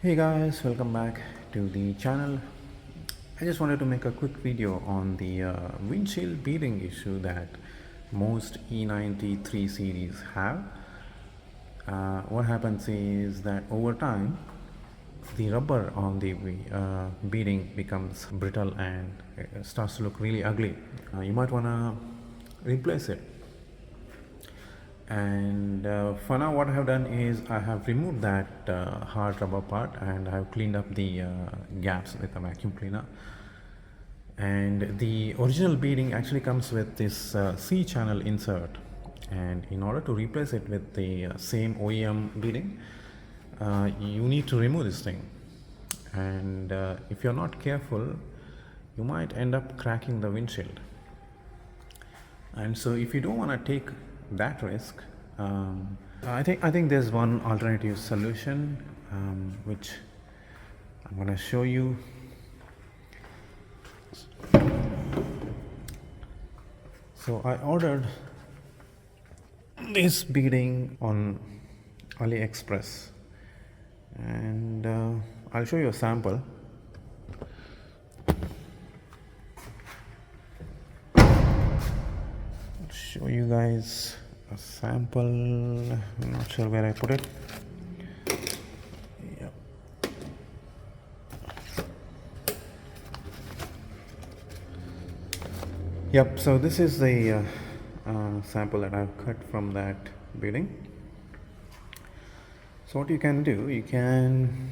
Hey guys, welcome back to the channel. I just wanted to make a quick video on the windshield beading issue that most E90 series have. What happens is that over time the rubber on the beading becomes brittle and starts to look really ugly. You might want to replace it. And for now what I have done is I have removed that hard rubber part and I have cleaned up the gaps with a vacuum cleaner. And the original beading actually comes with this C channel insert, and in order to replace it with the same OEM beading, you need to remove this thing. And if you're not careful, you might end up cracking the windshield. And so if you don't want to take that risk, I think there's one alternative solution, which I'm going to show you. So I ordered this beading on AliExpress, and I'll show you a sample. Show you guys a sample. I'm not sure where I put it. Yep. Yep, so this is the sample that I've cut from that beading. So what you can do, you can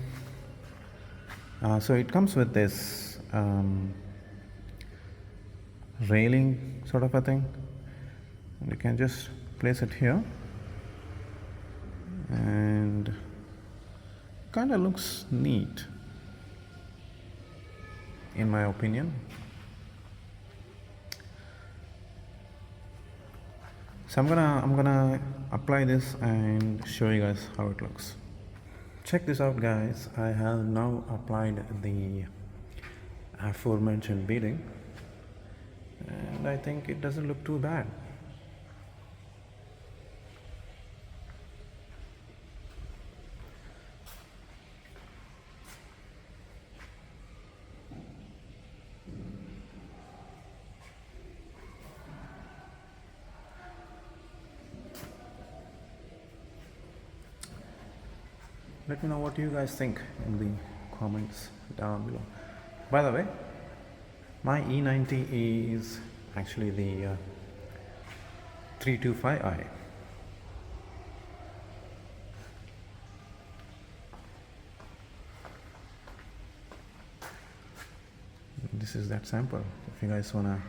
so it comes with this railing sort of a thing. You can just place it here, and kind of looks neat in my opinion. So I'm gonna apply this and show you guys how it looks. Check this out guys, I have now applied the aforementioned beading and I think it doesn't look too bad. Let me know what you guys think in the comments down below. By the way, my E90 is actually the 325i. This is that sample if you guys wanna